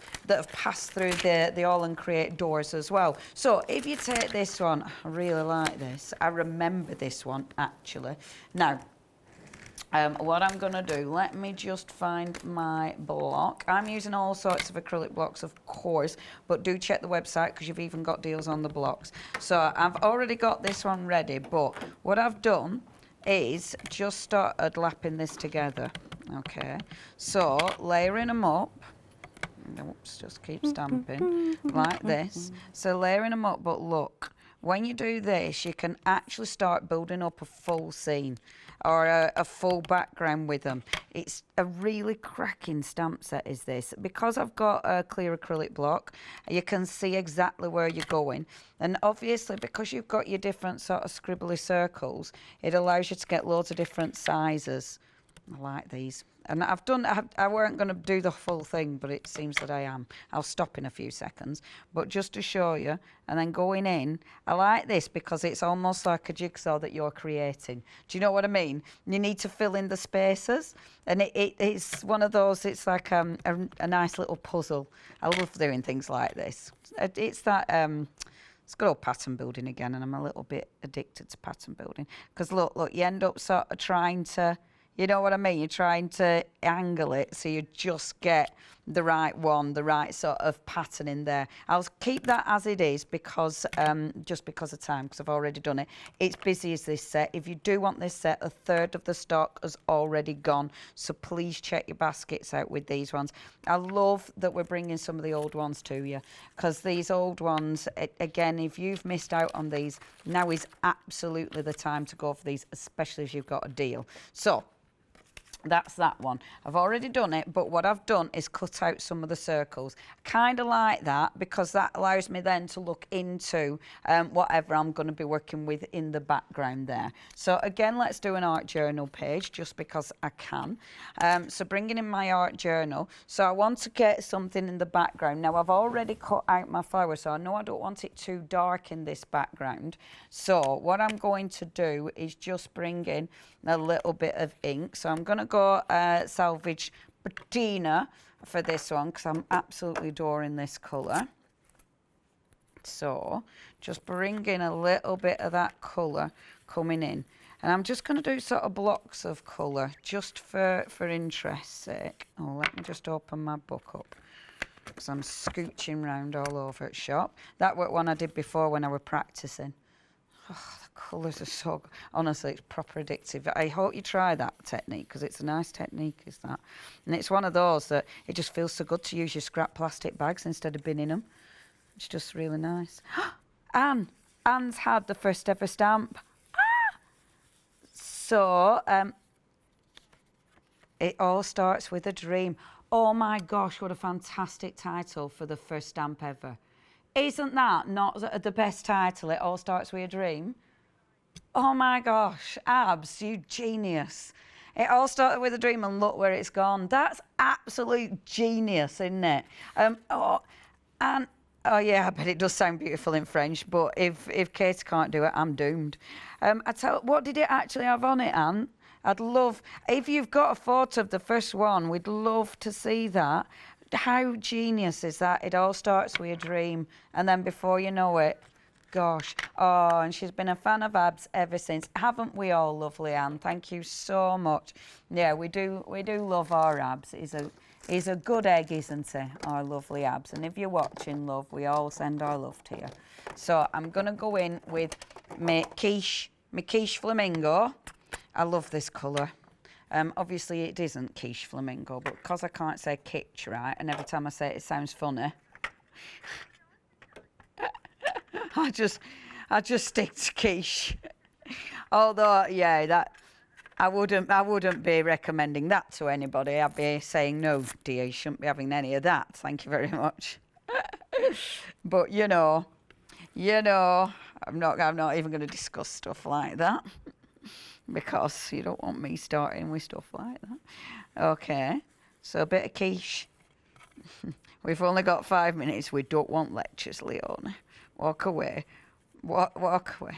S1: passed through the AALL Create doors as well. So if you take this one, I really like this. I remember this one actually. Now, what I'm going to do, let me just find my block. I'm using all sorts of acrylic blocks, of course, but do check the website because you've even got deals on the blocks. So I've already got this one ready, but what I've done is just started lapping this together. Okay, so layering them up. Oops, just keep stamping like this. So layering them up, but look. When you do this, you can actually start building up a full scene or a full background with them. It's a really cracking stamp set, is this. Because I've got a clear acrylic block, you can see exactly where you're going. And obviously, because you've got your different sort of scribbly circles, it allows you to get loads of different sizes. I like these. And I weren't going to do the full thing, but it seems that I am. I'll stop in a few seconds. But just to show you, and then going in, I like this because it's almost like a jigsaw that you're creating. Do you know what I mean? You need to fill in the spaces. And it's one of those, it's like a nice little puzzle. I love doing things like this. It's that... It's good old pattern building again, and I'm a little bit addicted to pattern building. Because look, you end up sort of trying to... You know what I mean? You're trying to angle it so you just get the right one, the right sort of pattern in there. I'll keep that as it is because just because of time, because I've already done it. It's busy as this set. If you do want this set, a third of the stock has already gone. So please check your baskets out with these ones. I love that we're bringing some of the old ones to you because these old ones, again, if you've missed out on these, now is absolutely the time to go for these, especially if you've got a deal. So, that's that one. I've already done it, but what I've done is cut out some of the circles. I kind of like that because that allows me then to look into whatever I'm going to be working with in the background there. So again, let's do an art journal page just because I can. So bringing in my art journal. So I want to get something in the background. Now I've already cut out my flower, so I know I don't want it too dark in this background. So what I'm going to do is just bring in a little bit of ink. So I'm going to go Salvage Patina for this one because I'm absolutely adoring this colour. So just bring in a little bit of that colour coming in. And I'm just going to do sort of blocks of colour just for interest's sake. Oh, let me just open my book up because I'm scooching round all over at shop. That was one I did before when I was practising. Oh, the colours are so good. Honestly, it's proper addictive. I hope you try that technique because it's a nice technique, is that. And it's one of those that it just feels so good to use your scrap plastic bags instead of binning them. It's just really nice. Anne's had the first ever stamp. So, it all starts with a dream. Oh my gosh, what a fantastic title for the first stamp ever. Isn't that not the best title? It all starts with a dream. Oh my gosh, Abs, you genius. It all started with a dream and look where it's gone. That's absolute genius, isn't it? Oh yeah, I bet it does sound beautiful in French, but if Kate can't do it, I'm doomed. What did it actually have on it, Anne? I'd love, if you've got a photo of the first one, we'd love to see that. How genius is that? It all starts with a dream, and then before you know it, gosh. Oh, and she's been a fan of Abs ever since. Haven't we all, lovely Anne? Thank you so much. Yeah, we do love our Abs. He's a good egg, isn't he? Our lovely Abs. And if you're watching, love, we all send our love to you. So I'm going to go in with my quiche flamingo. I love this colour. Obviously, it isn't quiche flamingo, but because I can't say kitsch right, and every time I say it, it sounds funny, I just stick to quiche. Although, yeah, that I wouldn't be recommending that to anybody. I'd be saying, no, dear, you shouldn't be having any of that. Thank you very much. But you know, I'm not even going to discuss stuff like that. Because you don't want me starting with stuff like that. Okay, so a bit of quiche. We've only got 5 minutes. We don't want lectures, Leonie. Walk away. Walk away.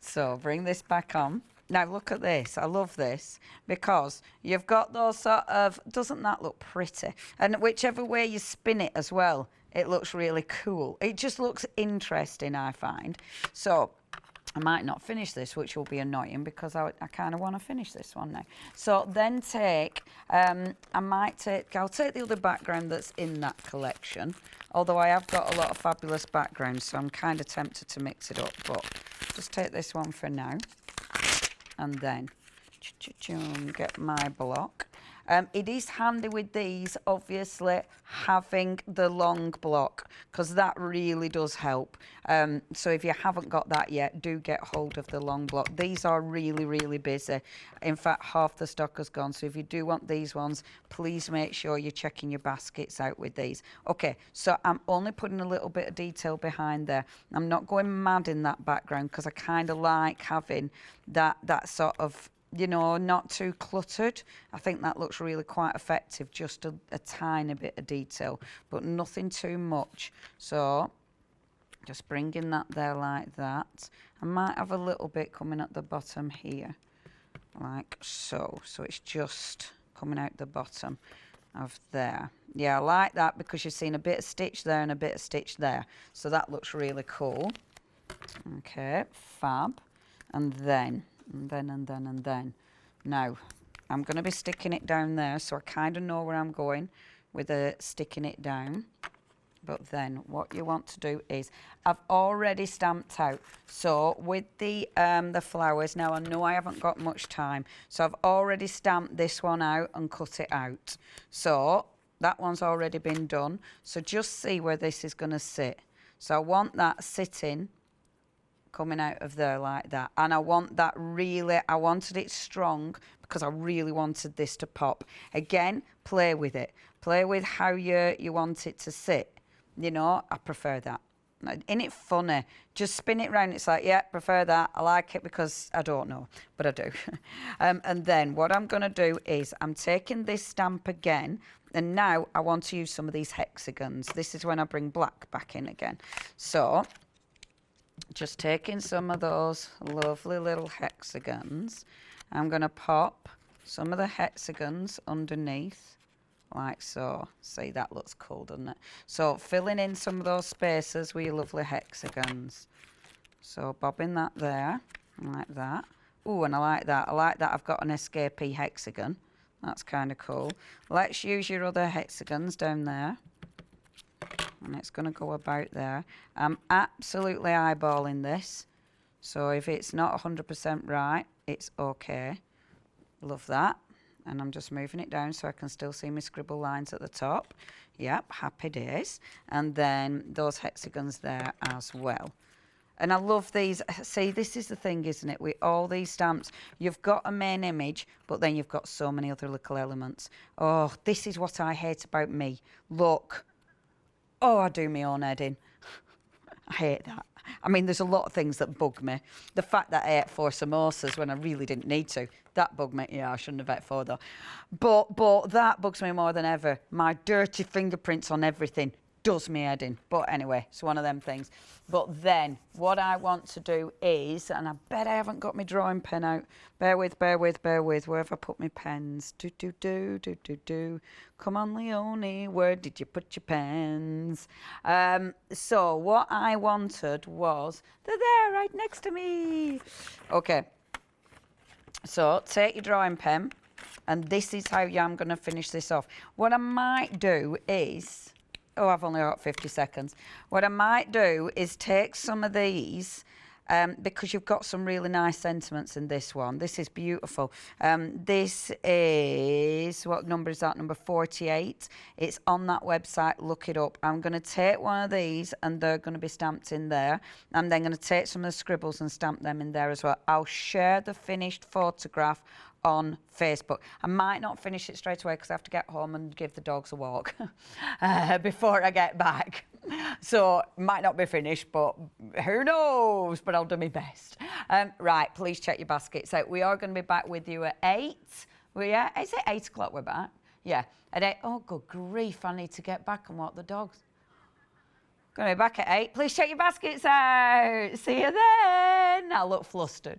S1: So bring this back on. Now look at this. I love this because you've got those sort of, doesn't that look pretty? And whichever way you spin it as well, it looks really cool. It just looks interesting, I find. So I might not finish this, which will be annoying because I kind of want to finish this one now. So then take, I'll take the other background that's in that collection. Although I have got a lot of fabulous backgrounds, so I'm kind of tempted to mix it up. But just take this one for now. And then get my block. It is handy with these, obviously, having the long block, because that really does help. So if you haven't got that yet, do get hold of the long block. These are really, really busy. In fact, half the stock has gone. So if you do want these ones, please make sure you're checking your baskets out with these. Okay, so I'm only putting a little bit of detail behind there. I'm not going mad in that background because I kind of like having that sort of, you know, not too cluttered. I think that looks really quite effective, just a tiny bit of detail, but nothing too much. So just bringing that there like that. I might have a little bit coming at the bottom here, like so. So it's just coming out the bottom of there. Yeah, I like that because you've seen a bit of stitch there and a bit of stitch there. So that looks really cool. Okay, fab. And then. Now, I'm going to be sticking it down there, so I kind of know where I'm going with sticking it down. But then what you want to do is, I've already stamped out. So with the flowers, now I know I haven't got much time, so I've already stamped this one out and cut it out. So that one's already been done. So just see where this is going to sit. So I want that sitting coming out of there like that, and I want that really, I wanted it strong because I really wanted this to pop. Again, play with it, play with how you want it to sit. You know, I prefer that. Isn't it funny? Just spin it round. It's like, yeah, prefer that. I like it because I don't know, but I do. And then what I'm going to do is I'm taking this stamp again, and now I want to use some of these hexagons. This is when I bring black back in again. So just taking some of those lovely little hexagons, I'm going to pop some of the hexagons underneath like so. See, that looks cool, doesn't it? So filling in some of those spaces with your lovely hexagons. So bobbing that there, like that. Oh, and I like that. I like that I've got an escapee hexagon. That's kind of cool. Let's use your other hexagons down there. And it's going to go about there. I'm absolutely eyeballing this. So if it's not 100% right, it's okay. Love that. And I'm just moving it down so I can still see my scribble lines at the top. Yep, happy days. And then those hexagons there as well. And I love these. See, this is the thing, isn't it? With all these stamps, you've got a main image, but then you've got so many other little elements. Oh, this is what I hate about me. Look. Oh, I do my own head in. I hate that. I mean, there's a lot of things that bug me. The fact that I ate 4 samosas when I really didn't need to, that bugged me. Yeah, I shouldn't have ate 4 though. But that bugs me more than ever. My dirty fingerprints on everything does me head in. But anyway, it's one of them things. But then what I want to do is, and I bet I haven't got my drawing pen out. Bear with. Where have I put my pens? Do. Come on, Leonie, where did you put your pens? So what I wanted was, they're there right next to me. Okay. So take your drawing pen, and this is how I'm going to finish this off. What I might do is, oh, I've only got 50 seconds. What I might do is take some of these, because you've got some really nice sentiments in this one. This is beautiful. This is, what number is that? Number 48. It's on that website. Look it up. I'm going to take one of these, and they're going to be stamped in there. I'm then going to take some of the scribbles and stamp them in there as well. I'll share the finished photograph on Facebook. I might not finish it straight away because I have to get home and give the dogs a walk before I get back. So might not be finished, but who knows? But I'll do my best. Right, please check your baskets out. We are going to be back with you at 8. Yeah, is it 8 o'clock we're back? Yeah, at 8. Oh, good grief, I need to get back and walk the dogs. Going to be back at 8. Please check your baskets out. See you then. I look flustered.